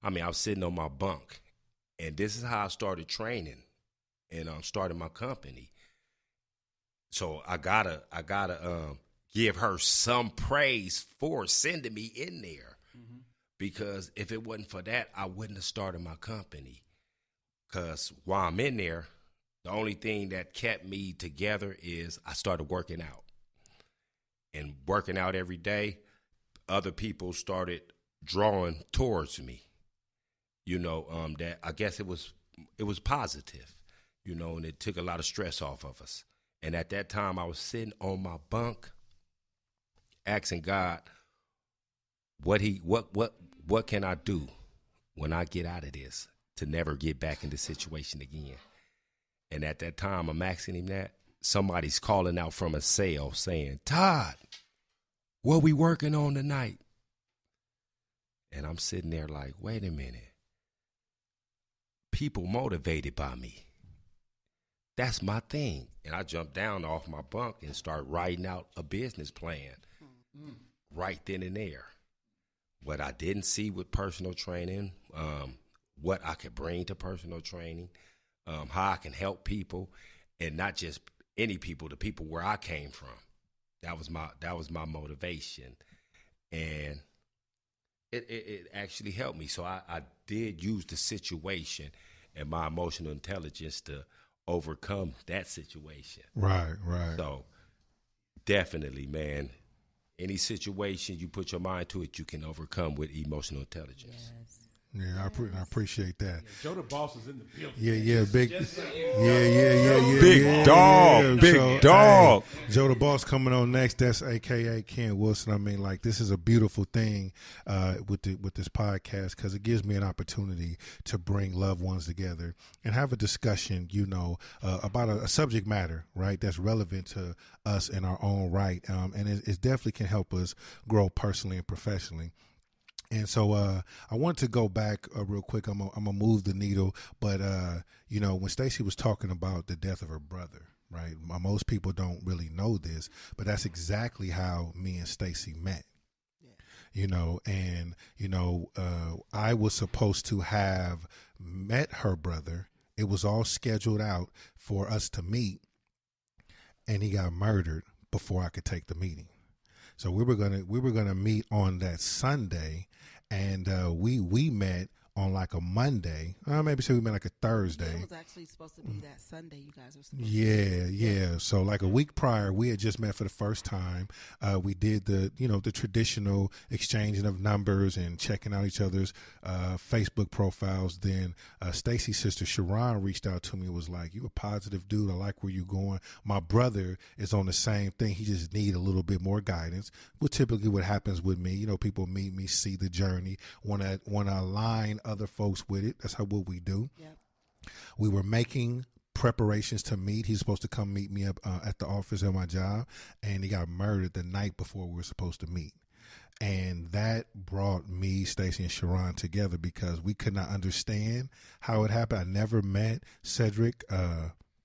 I was sitting on my bunk, and this is how I started training and started my company. So I gotta give her some praise for sending me in there, because if it wasn't for that, I wouldn't have started my company. Because while I'm in there, the only thing that kept me together is I started working out. And working out every day, other people started drawing towards me. That I guess it was positive, and it took a lot of stress off of us. And at that time, I was sitting on my bunk, asking God, what can I do when I get out of this to never get back in this situation again? And at that time, I'm asking him that. Somebody's calling out from a cell saying, Todd, what we working on tonight? And I'm sitting there like, wait a minute. People motivated by me. That's my thing. And I jumped down off my bunk and started writing out a business plan right then and there. What I didn't see with personal training, what I could bring to personal training, how I can help people, and not just any people, the people where I came from. That was my motivation, and it actually helped me. So I did use the situation and my emotional intelligence to overcome that situation. Right. So definitely, man, any situation you put your mind to it, you can overcome with emotional intelligence. Yes. Yeah, I appreciate that. Yeah, Joe the Boss is in the building. Yeah, big. Big dog. Joe the Boss coming on next. That's AKA Ken Wilson. This is a beautiful thing with this podcast, because it gives me an opportunity to bring loved ones together and have a discussion, about a subject matter, right, that's relevant to us in our own right, and it definitely can help us grow personally and professionally. And so I want to go back real quick. I'm gonna move the needle, but when Stacy was talking about the death of her brother, right? Most people don't really know this, but that's exactly how me and Stacy met. I was supposed to have met her brother. It was all scheduled out for us to meet, and he got murdered before I could take the meeting. So we were gonna meet on that Sunday, and we met on like a Monday. Maybe say we met like a Thursday. It was actually supposed to be that Sunday. You guys were supposed Yeah. So like a week prior, we had just met for the first time. We did the traditional exchanging of numbers and checking out each other's Facebook profiles. Then Stacy's sister Sharon reached out to me and was like, "You a positive dude. I like where you're going. My brother is on the same thing. He just need a little bit more guidance." Well, typically what happens with me, people meet me, see the journey, want to align other folks with it. That's what we do. Yep. We were making preparations to meet. He's supposed to come meet me up at the office at my job, and he got murdered the night before we were supposed to meet. And that brought me, Stacy, and Sharon together because we could not understand how it happened. I never met Cedric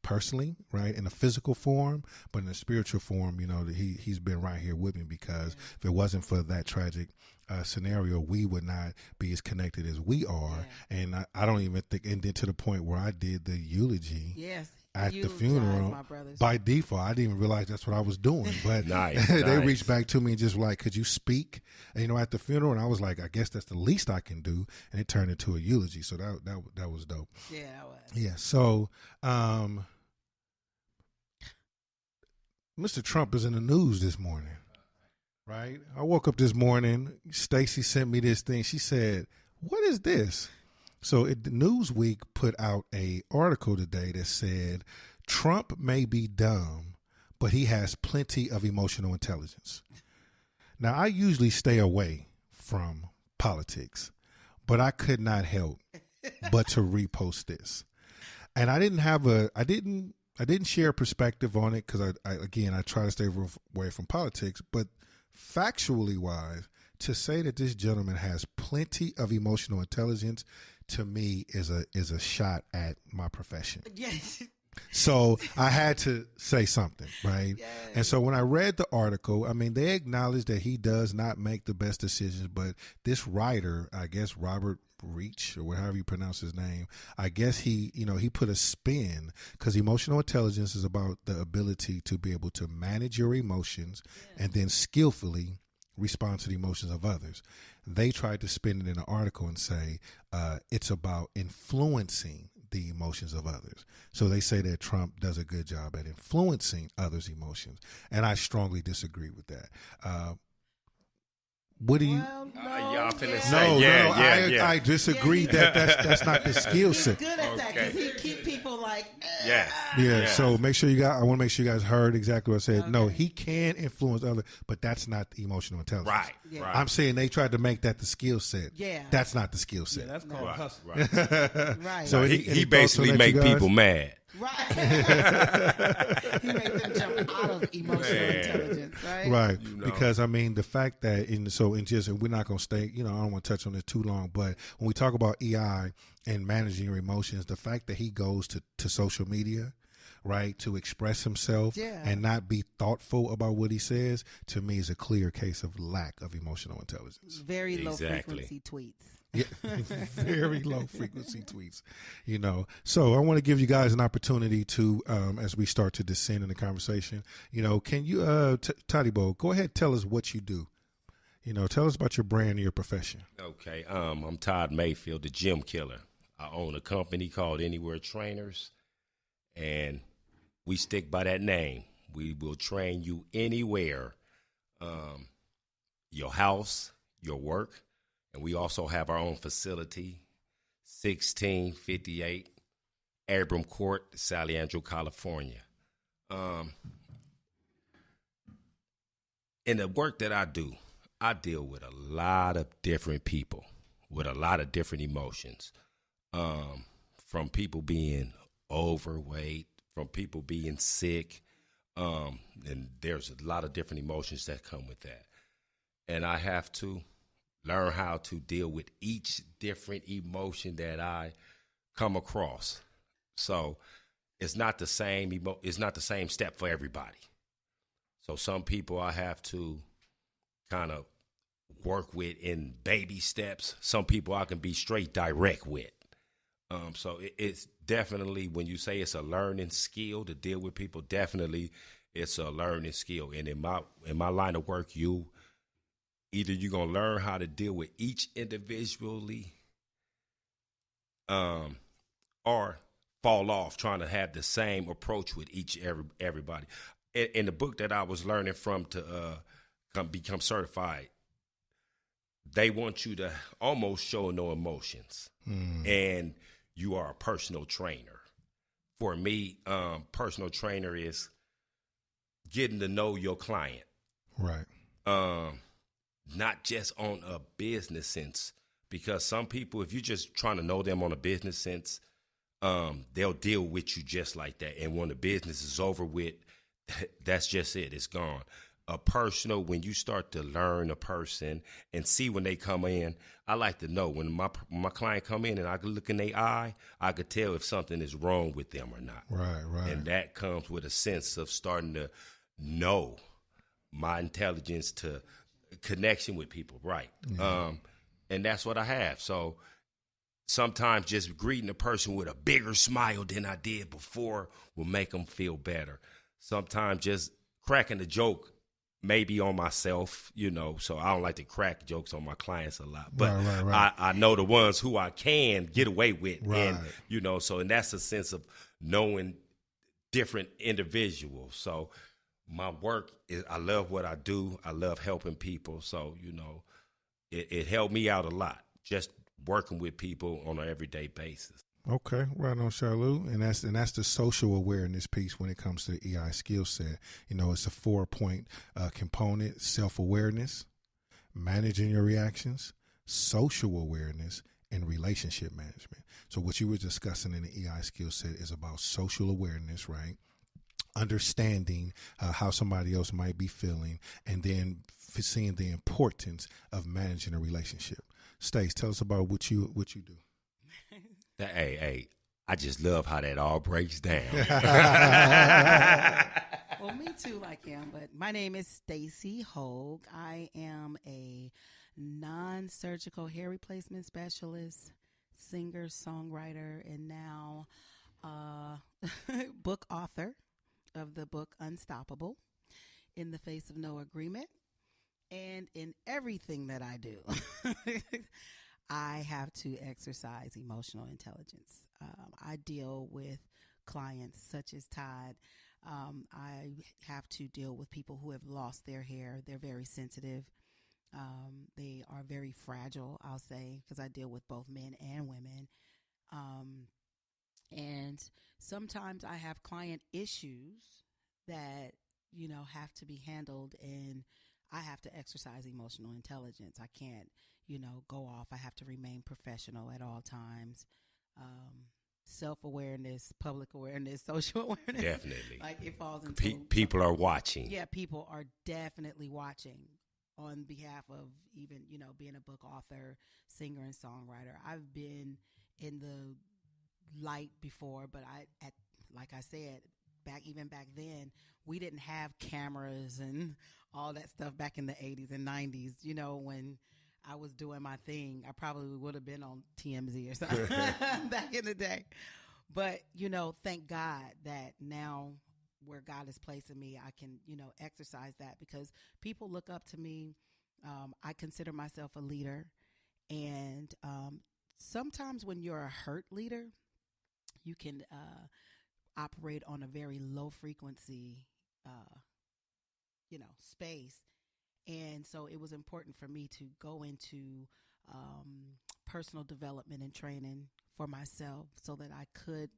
personally, right, in a physical form, but in a spiritual form, he's been right here with me, because if it wasn't for that tragic scenario, we would not be as connected as we are. Yeah. And I don't even think, and then to the point where I did the eulogy at the funeral by default. I didn't even realize that's what I was doing, but they reached back to me and just like, could you speak, at the funeral? And I was like, I guess that's the least I can do. And it turned into a eulogy. So that was dope. Yeah, that was. Yeah. So, Mr. Trump is in the news this morning. Right? I woke up this morning, Stacy sent me this thing. She said, "What is this?" So Newsweek put out a article today that said, "Trump may be dumb, but he has plenty of emotional intelligence." Now, I usually stay away from politics, but I could not help but to repost this. And I didn't share a perspective on it because I try to stay away from politics, but factually wise, to say that this gentleman has plenty of emotional intelligence, to me is a shot at my profession. Yes. So I had to say something, right? Yes. And so when I read the article, I mean, they acknowledge that he does not make the best decisions, but this writer, I guess Robert Reach or however you pronounce his name, I guess he put a spin, because emotional intelligence is about the ability to be able to manage your emotions and then skillfully respond to the emotions of others. They tried to spin it in an article and say it's about influencing the emotions of others. So they say that Trump does a good job at influencing others' emotions, and I strongly disagree with that. What do you? Well, y'all finna yeah. say, I disagree that that's not the skill He's set. good at that because he keep people like. Yeah. Yeah, Yeah. so make sure I want to make sure you guys heard exactly what I said. Okay. No, he can influence others, but that's not the emotional intelligence. Right. Yeah. Right. I'm saying they tried to make that the skill set. Yeah. That's not the skill set. Yeah, that's called Right. hustle. Right. Right. So he any thoughts on basically that, make you guys? people mad. Right. He made them jump out of emotional Man. intelligence, right? Right, You know. because I mean the fact that and we're not going to stay. I don't want to touch on this too long, but when we talk about EI and managing your emotions, the fact that he goes to social media, right, to express himself Yeah. and not be thoughtful about what he says, to me is a clear case of lack of emotional intelligence. Very low Exactly. frequency tweets. Yeah, very low frequency tweets, So I want to give you guys an opportunity to, as we start to descend in the conversation, can you, Toddy Bo, go ahead, tell us what you do. Tell us about your brand and your profession. Okay. I'm Todd Mayfield, the gym killer. I own a company called Anywhere Trainers, and we stick by that name. We will train you anywhere, your house, your work. And we also have our own facility, 1658 Abram Court, San Leandro, California. In the work that I do, I deal with a lot of different people with a lot of different emotions, from people being overweight, from people being sick, and there's a lot of different emotions that come with that. And I have to learn how to deal with each different emotion that I come across. So it's not the same it's not the same step for everybody. So some people I have to kind of work with in baby steps. Some people I can be straight direct with. So it's definitely, when you say it's a learning skill to deal with people, definitely it's a learning skill. And in my line of work, either you're going to learn how to deal with each individually, or fall off trying to have the same approach with everybody. In the book that I was learning from to become certified, they want you to almost show no emotions. And you are a personal trainer. For me, personal trainer is getting to know your client. Right. Not just on a business sense, because some people, if you're just trying to know them on a business sense, they'll deal with you just like that. And when the business is over with, that's just it. It's gone. A personal, when you start to learn a person and see when they come in, I like to know when my client come in and I can look in their eye, I could tell if something is wrong with them or not. Right. And that comes with a sense of starting to know my intelligence to connection with people, right? And that's what I have. So sometimes just greeting a person with a bigger smile than I did before will make them feel better. Sometimes just cracking a joke, maybe on myself, so I don't like to crack jokes on my clients a lot, but right. I know the ones who I can get away with, Right. and and that's a sense of knowing different individuals. So my work is, I love what I do. I love helping people. So, it helped me out a lot, just working with people on an everyday basis. Okay, right on, Charlou, and that's the social awareness piece when it comes to the EI skill set. It's a 4-point component: self-awareness, managing your reactions, social awareness, and relationship management. So what you were discussing in the EI skill set is about social awareness, right? Understanding how somebody else might be feeling, and then seeing the importance of managing a relationship. Stace, tell us about what you do. Hey, I just love how that all breaks down. Well, me too, like him. But my name is Stacy Hogg. I am a non-surgical hair replacement specialist, singer, songwriter, and now book author of the book Unstoppable, In the Face of No Agreement. And in everything that I do, I have to exercise emotional intelligence. I deal with clients such as Todd. I have to deal with people who have lost their hair. They're very sensitive. They are very fragile, I'll say, because I deal with both men and women. And sometimes I have client issues that, have to be handled, and I have to exercise emotional intelligence. I can't, go off. I have to remain professional at all times. Self-awareness, public awareness, social awareness. Definitely. Like it falls into people are watching. Yeah, people are definitely watching on behalf of even, being a book author, singer, and songwriter. I've been in the light before, but like I said, back then, we didn't have cameras and all that stuff back in the 80s and 90s. When I was doing my thing, I probably would have been on TMZ or something back in the day. But, thank God that now where God is placing me, I can, exercise that, because people look up to me. I consider myself a leader. And sometimes when you're a hurt leader, you can operate on a very low frequency, space. And so it was important for me to go into personal development and training for myself so that I could,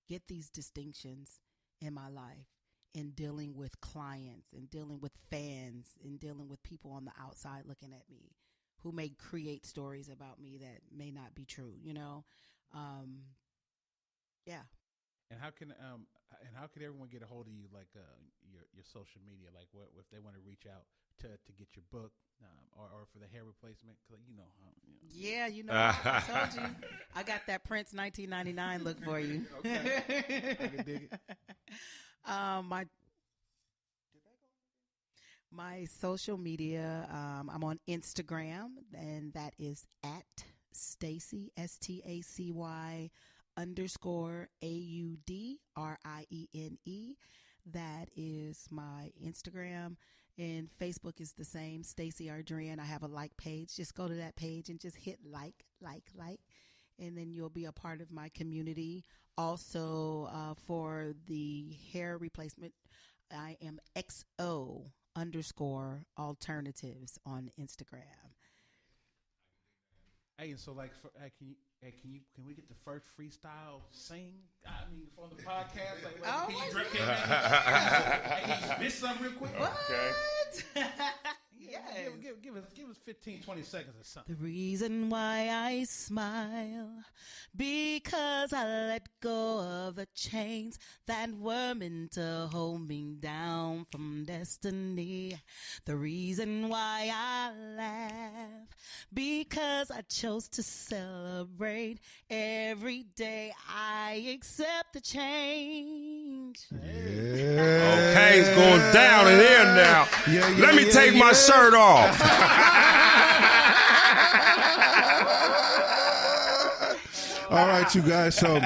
get these distinctions in my life in dealing with clients and dealing with fans and dealing with people on the outside looking at me who may create stories about me that may not be true, yeah. And how can everyone get a hold of you, like your social media, like what if they want to reach out to get your book, or for the hair replacement? Cause Yeah, I told you, I got that Prince 1999 look for you. Okay, I can dig it. My social media, I'm on Instagram, and that is at Stacy, STACY _AUDRIENE. That is my Instagram. And Facebook is the same, Stacy Ardrian. I have a like page. Just go to that page and just hit like. And then you'll be a part of my community. Also, for the hair replacement, I am XO_alternatives on Instagram. Hey, and so can we get the first freestyle sing? From the podcast. Can you spit something real quick? Okay. Yes. Give us 15, 20 seconds or something. The reason why I smile, because I let go of the chains that were meant to hold me down from destiny. The reason why I laugh, because I chose to celebrate every day. I accept the change. Yeah. Okay, it's going down in here now. Let me take my shirt off. All right, you guys. So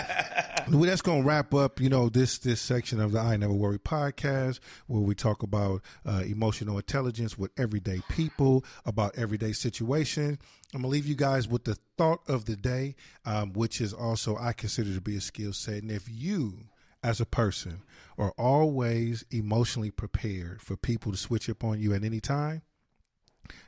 that's going to wrap up, this section of the I Never Worry podcast, where we talk about emotional intelligence with everyday people, about everyday situations. I'm going to leave you guys with the thought of the day, which is also I consider to be a skill set. And if you, as a person, are always emotionally prepared for people to switch up on you at any time,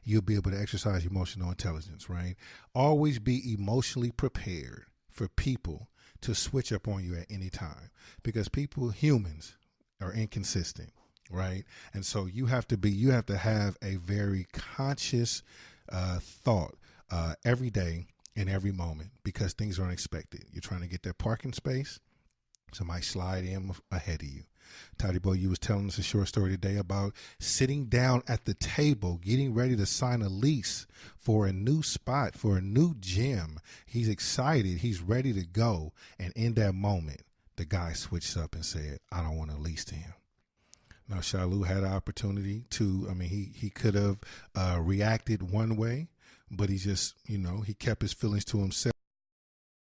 you'll be able to exercise emotional intelligence, right? Always be emotionally prepared for people to switch up on you at any time, because humans are inconsistent, right? And so you have to have a very conscious thought every day in every moment, because things are unexpected. You're trying to get that parking space, somebody slide in ahead of you. Toddy Boy, you was telling us a short story today about sitting down at the table, getting ready to sign a lease for a new spot, for a new gym. He's excited. He's ready to go. And in that moment, the guy switched up and said, I don't want to lease to him. Now, Shalu had an opportunity to, he could have reacted one way, but he just, he kept his feelings to himself.